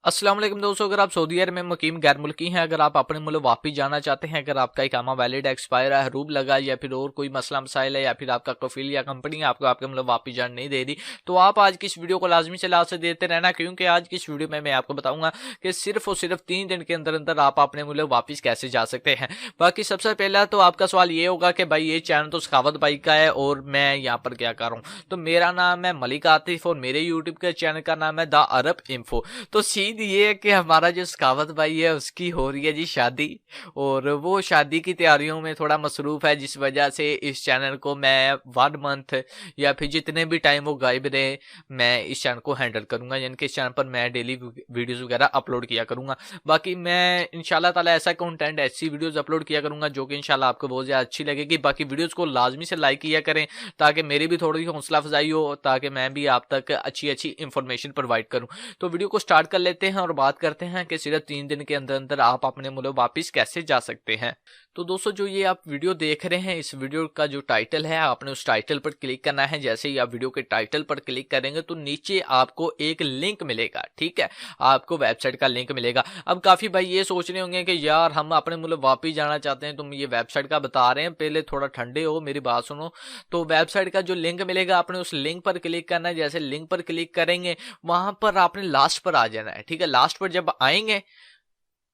अस्सलाम वालेकुम दोस्तों, अगर आप सऊदी अरब में मुकीम गैर मुल्की हैं, अगर आप अपने मुल्क वापस जाना चाहते हैं, अगर आपका इकामा वैलिड एक्सपायर है, हरूब लगा या फिर और कोई मसला मसाइल है या फिर आपका कफील या कंपनी आपको आपके मुल्क वापस जाने नहीं दे रही, तो आप आज की इस वीडियो को लाजमी से लास्ट से देते रहना, क्योंकि आज की इस वीडियो में मैं आपको बताऊंगा कि सिर्फ और सिर्फ 3 दिन के अंदर अंदर आप अपने मुल्क वापस कैसे जा सकते हैं। बाकी सबसे पहला तो आपका सवाल ये होगा कि भाई ये चैनल तो सखावत भाई का है और मैं यहाँ पर क्या कर रहा हूँ। तो मेरा नाम है मलिक आतिफ और मेरे यूट्यूब के चैनल का नाम है द अरब इन्फो। तो सीधी ये है कि हमारा जो सखावत भाई है उसकी हो रही है जी शादी, और वो शादी की तैयारियों में थोड़ा मसरूफ है, जिस वजह से इस चैनल को मैं 1 मंथ या फिर जितने भी टाइम वो गायब रहे मैं इस चैनल को हैंडल करूंगा, यानी कि इस चैनल पर मैं डेली वीडियोस वगैरह अपलोड किया करूंगा। बाकी मैं इंशाल्लाह ताला ऐसा कंटेंट, ऐसी वीडियोस अपलोड किया करूंगा जो कि इंशाल्लाह आपको बहुत ज़्यादा अच्छी लगेगी। बाकी वीडियोस को लाजमी से लाइक किया करें ताकि मेरी भी थोड़ी हौसला अफजाई हो, ताकि मैं भी आप तक अच्छी अच्छी इंफॉर्मेशन प्रोवाइड करूं। तो वीडियो को स्टार्ट कर लेते हैं और बात करते हैं कि सिर्फ 3 दिन के अंदर अंदर आप अपने मुल्क वापस कैसे जा सकते हैं। तो दोस्तों, जो ये आप वीडियो देख रहे हैं, इस वीडियो का जो टाइटल है, आपने उस टाइटल पर क्लिक करना है। जैसे ही आप वीडियो के टाइटल पर क्लिक करेंगे तो नीचे आपको एक लिंक मिलेगा, ठीक है, आपको वेबसाइट का लिंक मिलेगा। अब काफी भाई ये सोच रहे होंगे कि यार हम अपने मुल्क वापस जाना चाहते हैं, तुम ये वेबसाइट का बता रहे हैं, पहले थोड़ा ठंडे हो, मेरी बात सुनो। तो वेबसाइट का जो लिंक मिलेगा, आपने उस लिंक पर क्लिक करना है। जैसे लिंक पर क्लिक करेंगे वहां पर आपने लास्ट पर आ जाना है, ठीक है। लास्ट पर जब आएंगे,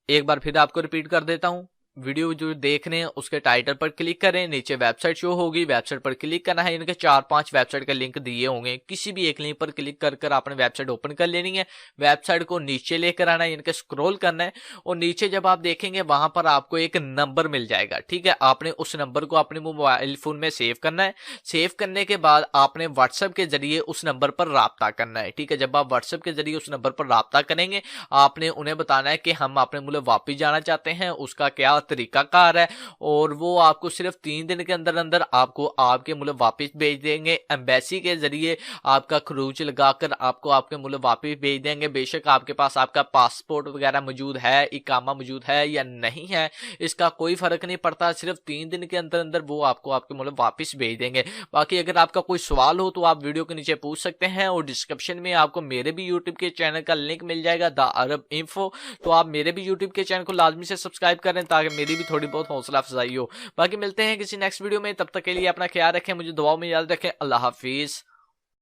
एक बार फिर आपको रिपीट कर देता हूं, वीडियो जो देख रहे हैं उसके टाइटल पर क्लिक करें, नीचे वेबसाइट शो होगी, वेबसाइट पर क्लिक करना है। इनके 4-5 वेबसाइट के लिंक दिए होंगे, किसी भी एक लिंक पर क्लिक कर कर आपने वेबसाइट ओपन कर लेनी है। वेबसाइट को नीचे लेकर आना है, इनके स्क्रॉल करना है और नीचे जब आप देखेंगे वहां पर आपको एक नंबर मिल जाएगा, ठीक है। आपने उस नंबर को अपने मोबाइल फोन में सेव करना है। सेव करने के बाद आपने व्हाट्सएप के जरिए उस नंबर पर राब्ता करना है, ठीक है। जब आप व्हाट्सएप के जरिए उस नंबर पर राब्ता करेंगे, आपने उन्हें बताना है कि हम अपने मुल्क वापस जाना चाहते हैं, उसका क्या तरीकाकार है, और वो आपको सिर्फ 3 दिन के अंदर अंदर आपको आपके मुल्क वापस भेज देंगे। एम्बेसी के जरिए आपका खरूज लगाकर आपको आपके मुल्क वापस भेज देंगे। बेशक आपके पास आपका पासपोर्ट वगैरह मौजूद है, इकामा मौजूद है या नहीं है, इसका कोई फर्क नहीं पड़ता, सिर्फ 3 दिन के अंदर अंदर वो आपको आपके मुल्क वापस भेज देंगे। बाकी अगर आपका कोई सवाल हो तो आप वीडियो के नीचे पूछ सकते हैं, और डिस्क्रिप्शन में आपको मेरे भी यूट्यूब के चैनल का लिंक मिल जाएगा, द अरब इन्फो। तो आप मेरे भी यूट्यूब के चैनल को लाजमी से सब्सक्राइब करें ताकि मेरी भी थोड़ी बहुत हौसला अफजाई हो। बाकी मिलते हैं किसी नेक्स्ट वीडियो में, तब तक के लिए अपना ख्याल रखें, मुझे दुआओं में याद रखें। अल्लाह हाफिज।